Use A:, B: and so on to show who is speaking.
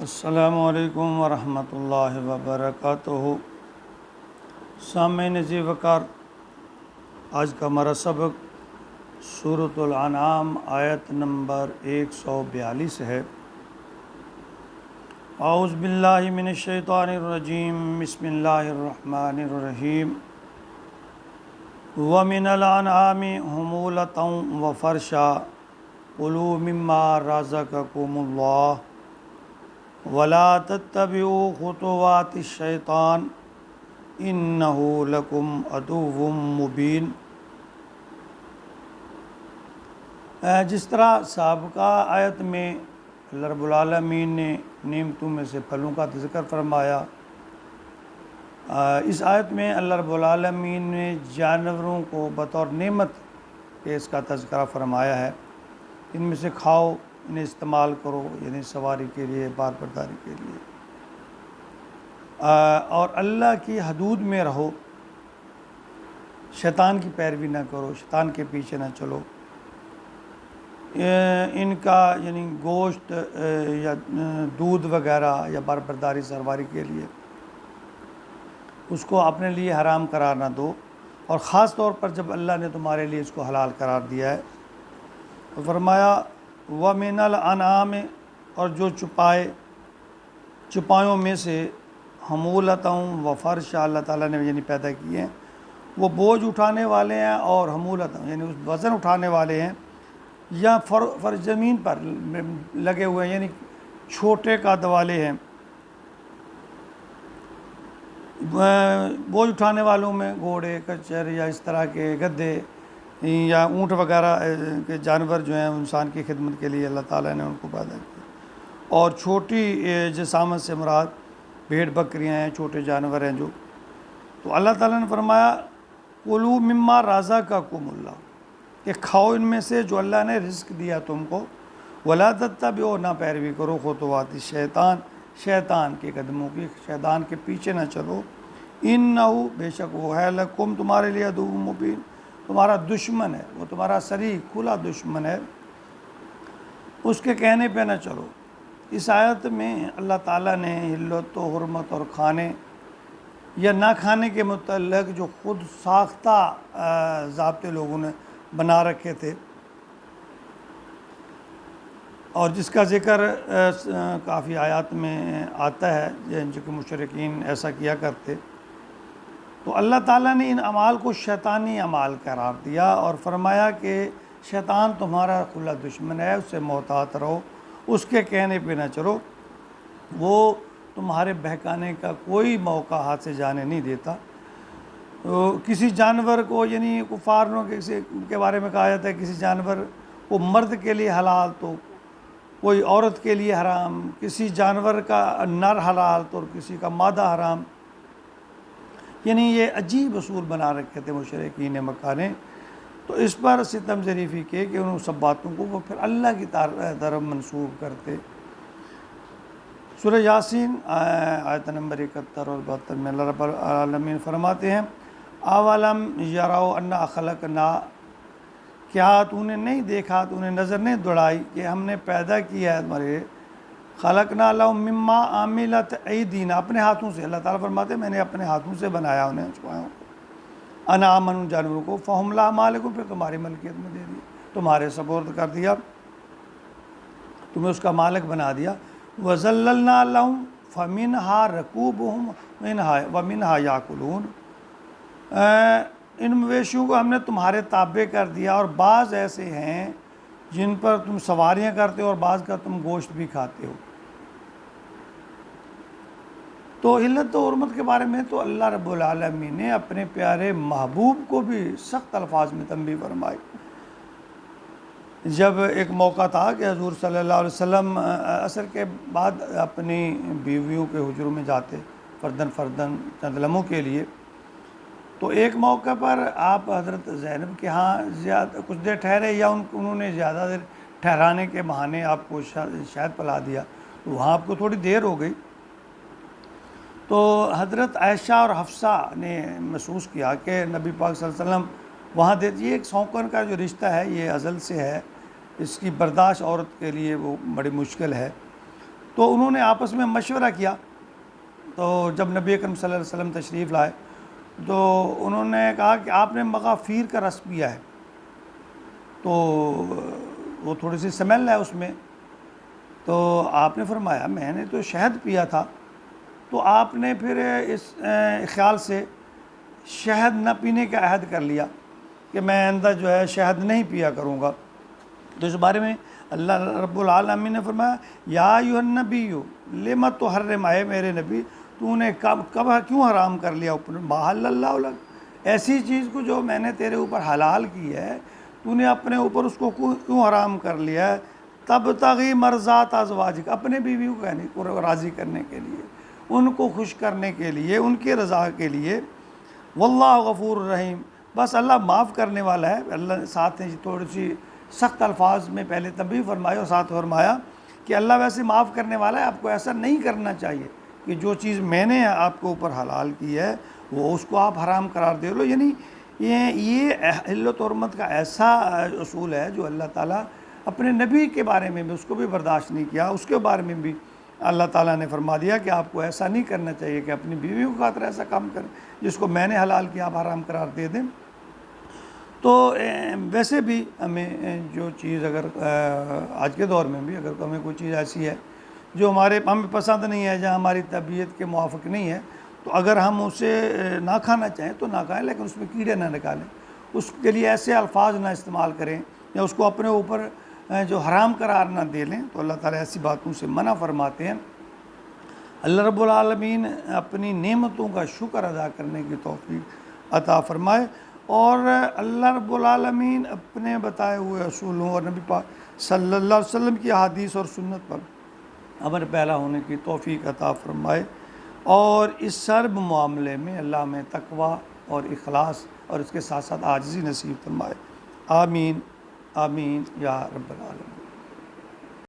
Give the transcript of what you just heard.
A: السلام علیکم ورحمۃ اللہ وبرکاتہ۔ سامعین عزیز وقار، آج کا ہمارا سبق سورۃ الانعام آیت نمبر 142 ہے۔ اعوذ باللہ من الشیطان الرجیم، بسم اللہ الرحمن الرحیم۔ وَمِنَ الْأَنْعَامِ حُمُولَةً وَفَرْشًا كُلُوا مِمَّا رَزَقَكُمُ اللَّهُ وَلَا تَتَّبِعُوا خُطُوَاتِ الشَّيْطَانِ إِنَّهُ لَكُمْ عَدُوٌّ مُّبِينٌ۔ جس طرح سابقہ آیت میں اللہ رب العالمین نے نعمتوں میں سے پھلوں کا ذکر فرمایا، اس آیت میں اللہ رب العالمین نے جانوروں کو بطور نعمت کے اس کا تذکرہ فرمایا ہے۔ ان میں سے کھاؤ، انہیں استعمال کرو، یعنی سواری کے لیے، بار برداری کے لیے، اور اللہ کی حدود میں رہو، شیطان کی پیروی نہ کرو، شیطان کے پیچھے نہ چلو۔ ان کا یعنی گوشت یا دودھ وغیرہ یا بار برداری سواری کے لیے اس کو اپنے لیے حرام قرار نہ دو، اور خاص طور پر جب اللہ نے تمہارے لیے اس کو حلال قرار دیا ہے تو فرمایا وَمِنَ الْأَنْعَامِ، اور جو چپایوں میں سے حمولتاً وفرشا اللہ تعالیٰ نے یعنی پیدا کیے ہیں، وہ بوجھ اٹھانے والے ہیں، اور حمولتاً یعنی اس وزن اٹھانے والے ہیں، یا فرش زمین پر لگے ہوئے ہیں، یعنی چھوٹے قد والے ہیں۔ بوجھ اٹھانے والوں میں گھوڑے، کچر یا اس طرح کے گدھے یا اونٹ وغیرہ کے جانور جو ہیں انسان کی خدمت کے لیے اللہ تعالیٰ نے ان کو پیدا کیا، اور چھوٹی جسامت سے مراد بھیڑ بکریاں ہیں، چھوٹے جانور ہیں جو۔ تو اللہ تعالیٰ نے فرمایا کُلُوا مِمَّا رَزَقَكُمُ اللَّهُ، کہ کھاؤ ان میں سے جو اللہ نے رزق دیا تم کو، وَلَا تَتَّبِعُوا، نہ پیروی کرو، خُطُوَاتِ الشَّيْطَانِ، شیطان کے قدموں کی، شیطان کے پیچھے نہ چلو، اِنَّهُ، بے شک وہ ہے، لَكُمْ، تمہارے لیے، عَدُوٌّ مُّبِينٌ، تمہارا دشمن ہے، وہ تمہارا صریح کھلا دشمن ہے، اس کے کہنے پہ نہ چلو۔ اس آیت میں اللہ تعالیٰ نے حلت و حرمت اور کھانے یا نہ کھانے کے متعلق جو خود ساختہ ضابطے لوگوں نے بنا رکھے تھے، اور جس کا ذکر کافی آیات میں آتا ہے، جو کہ مشرکین ایسا کیا کرتے، تو اللہ تعالیٰ نے ان اعمال کو شیطانی اعمال قرار دیا اور فرمایا کہ شیطان تمہارا کھلا دشمن ہے، اس سے محتاط رہو، اس کے کہنے پہ نہ چلو، وہ تمہارے بہکانے کا کوئی موقع ہاتھ سے جانے نہیں دیتا۔ تو کسی جانور کو، یعنی کفاروں کے بارے میں کہا جاتا ہے کسی جانور کو مرد کے لیے حلال تو کوئی عورت کے لیے حرام، کسی جانور کا نر حلال تو کسی کا مادہ حرام، یعنی یہ عجیب اصول بنا رکھے تھے مشرکین مکہ نے۔ تو اس پر ستم ظریفی کے کہ ان سب باتوں کو وہ پھر اللہ کی طرف منسوب کرتے۔ سورہ یاسین آیت نمبر 71 اور 72 میں اللہ رب العالمین فرماتے ہیں اولم یروا انا خلقنا، کیا تو نے نہیں دیکھا، تو نے نظر نہیں دوڑائی کہ ہم نے پیدا کیا ہے تمہارے، خلقنا لهم مما عملت ایدینا، اپنے ہاتھوں سے۔ اللہ تعالیٰ فرماتے ہیں میں نے اپنے ہاتھوں سے بنایا انہیں، چپایوں کو، انعاماً، ان جانوروں کو، فہم لها مالکون، پھر تمہاری ملکیت میں دے دیا، تمہارے سپرد کر دیا، تمہیں اس کا مالک بنا دیا۔ وَذَلَّلْنَا لَهُمْ فَمِنْهَا رَكُوبُهُمْ وَمِنْهَا يَأْكُلُونَ، ان مویشیوں کو ہم نے تمہارے تابع کر دیا، اور بعض ایسے ہیں جن پر تم سواریاں کرتے ہو، اور بعض کا تم گوشت بھی کھاتے ہو۔ تو حلت و حرمت کے بارے میں تو اللہ رب العالمین نے اپنے پیارے محبوب کو بھی سخت الفاظ میں تنبیہ فرمائی۔ جب ایک موقع تھا کہ حضور صلی اللہ علیہ وسلم عصر کے بعد اپنی بیویوں کے حجروں میں جاتے فردن فردن چند لمحوں کے لیے، تو ایک موقع پر آپ حضرت زینب کے ہاں کچھ دیر ٹھہرے، یا انہوں نے زیادہ دیر ٹھہرانے کے بہانے آپ کو شاید پلا دیا، تو وہاں آپ کو تھوڑی دیر ہو گئی۔ تو حضرت عائشہ اور حفصہ نے محسوس کیا کہ نبی پاک صلی اللہ علیہ وسلم وہاں یہ ایک سونکن کا جو رشتہ ہے یہ ازل سے ہے، اس کی برداشت عورت کے لیے وہ بڑی مشکل ہے۔ تو انہوں نے آپس میں مشورہ کیا، تو جب نبی اکرم صلی اللہ علیہ وسلم تشریف لائے تو انہوں نے کہا کہ آپ نے مغافیر کا رس پیا ہے، تو وہ تھوڑی سی سمیل ہے اس میں، تو آپ نے فرمایا میں نے تو شہد پیا تھا، تو آپ نے پھر اس خیال سے شہد نہ پینے کا عہد کر لیا کہ میں آئندہ جو ہے شہد نہیں پیا کروں گا۔ تو اس بارے میں اللہ رب العالمین نے فرمایا یا ایھا النبی لم تحرم، اے میرے نبی تو نے کب کیوں حرام کر لیا اوپر ما احل اللہ لک، ایسی چیز کو جو میں نے تیرے اوپر حلال کی ہے تو نے اپنے اوپر اس کو کیوں حرام کر لیا ہے، تبتغی مرضات ازواجک، اپنے بیویوں کو راضی کرنے کے لیے، ان کو خوش کرنے کے لیے، ان کی رضا کے لیے، واللہ غفور الرحیم، بس اللہ معاف کرنے والا ہے۔ اللہ ساتھ نے تھوڑی سی سخت الفاظ میں پہلے تنبیہ فرمائی اور ساتھ فرمایا کہ اللہ ویسے معاف کرنے والا ہے، آپ کو ایسا نہیں کرنا چاہیے کہ جو چیز میں نے آپ کو اوپر حلال کی ہے وہ اس کو آپ حرام قرار دے لو۔ یعنی یہ حلت و حرمت کا ایسا اصول ہے جو اللہ تعالیٰ اپنے نبی کے بارے میں بھی اس کو بھی برداشت نہیں کیا، اس کے بارے میں بھی اللہ تعالیٰ نے فرما دیا کہ آپ کو ایسا نہیں کرنا چاہیے کہ اپنی بیویوں کو خاطر ایسا کام کریں جس کو میں نے حلال کیا آپ حرام قرار دے دیں۔ تو ویسے بھی ہمیں جو چیز اگر آج کے دور میں بھی اگر ہمیں کوئی چیز ایسی ہے جو ہمیں پسند نہیں ہے، جہاں ہماری طبیعت کے موافق نہیں ہے، تو اگر ہم اسے نہ کھانا چاہیں تو نہ کھائیں، لیکن اس میں کیڑے نہ نکالیں، اس کے لیے ایسے الفاظ نہ استعمال کریں یا اس کو اپنے اوپر جو حرام قرار نہ دے لیں، تو اللہ تعالیٰ ایسی باتوں سے منع فرماتے ہیں۔ اللہ رب العالمین اپنی نعمتوں کا شکر ادا کرنے کی توفیق عطا فرمائے، اور اللہ رب العالمین اپنے بتائے ہوئے اصولوں اور نبی پاک صلی اللہ علیہ وسلم کی احادیث اور سنت پر عمل پیرا ہونے کی توفیق عطا فرمائے، اور اس سرب معاملے میں اللہ میں تقوی اور اخلاص اور اس کے ساتھ ساتھ عاجزی نصیب فرمائے۔ آمین آمین یا رب العالمین۔